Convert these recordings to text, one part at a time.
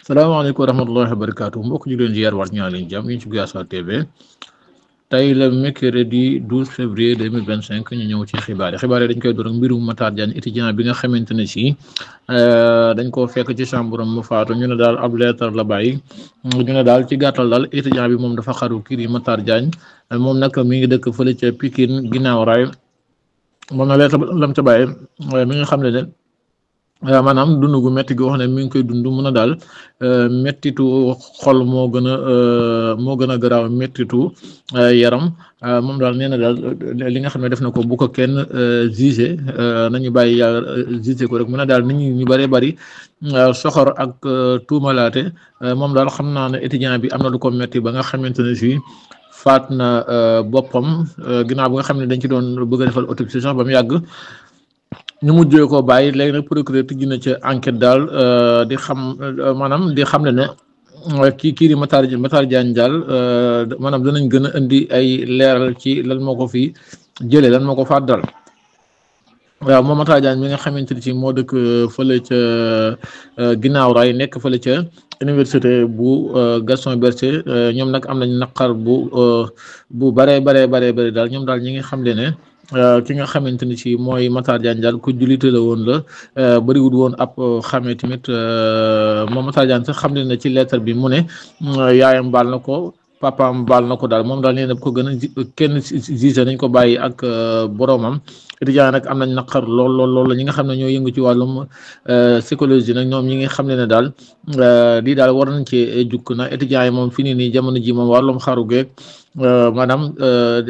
salaamaaleykum wa rahmatullahi wa barakaatu mbokk ñu leen ziar waat ñaa leen jàmm ñu ci Guyassar TV tey la mercredi 12 février 2025 ñu ñëw ci xibaar yi dañ koy door ak mbirum Matar Diagne étudiant bi nga xamante ne si dañ koo fekk ci chambre mu faatu ñu ne daal ab lettre la bàyyi ñu ne daal ci gàttal daal étudiant bi moom dafa xaru kii di Matar Diagne moom nag mi ngi dëkk fële ca Pikine ginnaaw raay moom na lettre lam ca bàyyi mi nga xam ne maanaam dund gu métti gi wax ne mi ngi koy dund mun a daal méttitu xol moo gën a garaaw méttitu yaram moom daal nee na daal li nga xam ne def na ko bu ko kenn jugé nañu bàyyi yàlla jugé ko rek mun a daal nit ñi ñu bëree bëri soxor ak tuumalaate moom daal xam naa ne étudiant bi am na lu ko métti ba nga xamante ne si faat na boppam ginnaaw bi nga xam ne dañ ci doon bëgg a defal autopsie sax ba mu yàgg. ñu mujjee ko bàyyi léegi nag procureur tijji na ca enquête daal di xam ne kii di Matar Diagne daal maanaam danañ gën a indi ay leeral ci lan moo ko fi jëlee lan moo ko faat daal waaw moom Matar Diagne mi nga xamante ni ci moo dëkk fële ca ginnaaw raay nekk fële ca université bu Gaston Berger ñoom nag am nañ naqar bu baree daal ñoom daal ñi ngi xam ne ki nga xamante ni ci mooy Matar Diagne daal ku jullite la woon la bëriwul woon ab xamee tamit moom Matar Diagne sax xam ne na ci lettre bi mu ne yaayam baal na ko papaam baal na ko daal moom daal nee na ko gën a kenn gisé nañ ko bàyyi ak boromam étudiant nag am nañ naqar lool la ñi nga xam ne ñoo yëngu ci wàllum psychologie nag ñoom ñi nga xam ne daal lii daal war nañ cee jukk na étudiant yi moom fi nii jamono ji moom wàllum xaru geeg maanaam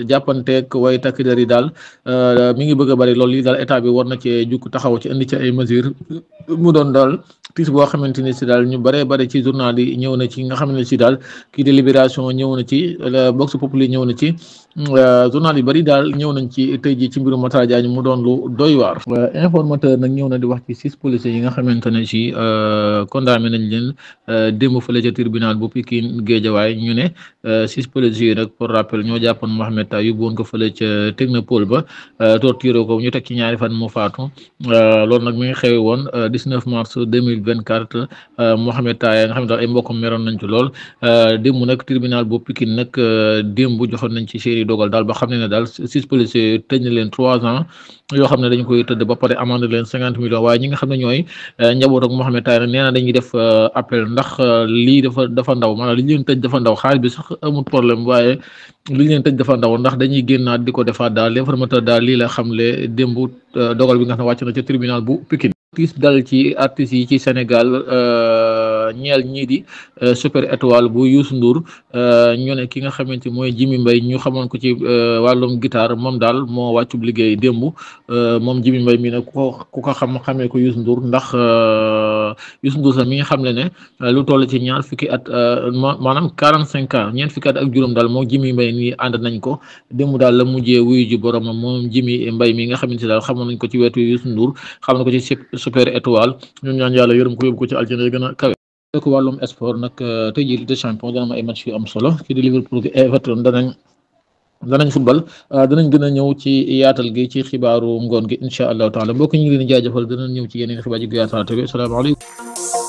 jàppanteeg way takk der yi daal mi ngi bëgg a bëri loolu lii daal état bi war na cee jukk taxaw ci indi ci ay mesures mu doon daal tiis boo xamante ni si daal ñu bëree ci journal yi ñëw na ci nga xam ne si daal kii de Libération ñëw na ci Vox Populi ñëw na ci journal yu bëri daal ñëw nañ ci tey ji ci mbirum Matar Diagne mu doon lu doy waar informateur nag ñëw na di wax ci 6 policiers yi nga xamante ne si condamné nañ leen démb fële ca tribunal bu Pikine Guédiawaye ñu ne 6 policiers yi nag pour rappel ñoo jàppoon Mohamed Tay yóbbu woon ko fële ca technopole ba torturé ko ñu teg ci ñaari fan mu faatu loolu nag mi ngi xewe woon 19 mars 2024 Mohamed Tay nga xam ne daal ay mbokkam meroon nañ ci lool démb nag tribunal bu Pikine nag démb joxoon nañ ci série dogal daal ba xam ne daal 6 policiers tëj na leen 3 ans yoo xam ne dañ koy tëdd ba pare amande leen 50 millions waaye ñi nga xam ne ñooy njaboot ak Mohamed Tay nag nee na dañuy def appel ndax lii dafa ndaw maanaam li leen tëj dafa ndaw xaalis bi sax amul problème waaye li leen tëj dafa ndaw ndax dañuy génnaat di ko defaat daal l'informateur daal lii la xamle démb dogal bi nga xam ne wàcc na ci tribunal bu Pikine tiis dal ci artistes yi ci Sénégal ñeel ñii di Super Étoile bu Youssou Ndour ñu ne ki nga xamante mooy Jimi Mbaye ñu xamoon ko ci wàllum guitare moom daal moo wàccub liggéey démb moom Jimi Mbaye mi ne ku ko xamee ko Youssou Ndour ndax Youssou Ndour sax mi nga xam ne lu toll ci ñaar fukki at maanaam 45 ans ñeent fukki at ak juróom daal moo Jimi Mbaye nii ànd nañ ko démb daal la mujjee wuyu ji boromam moom Jimi Mbaye mi nga xamante daal xamoon nañ ko ci wetu Youssou Ndour xam na ko ci Super Étoile ñun ñaan yàlla yërëm ko yóbbu ko ci aljana yi gën a kawe ko wàllum sport nag tey jii Ligue des champions dana am ay match yu am solo ci di Liverpool gi Everton danañ football danañ gën a ñëw ci yaatal gi ci xibaaru ngoon gi incha allahu taala mbokk ñu ngi leen di jaajëfal danañ ñëw ci yeneen xibaar yi Guyassar TV salaamaaleykum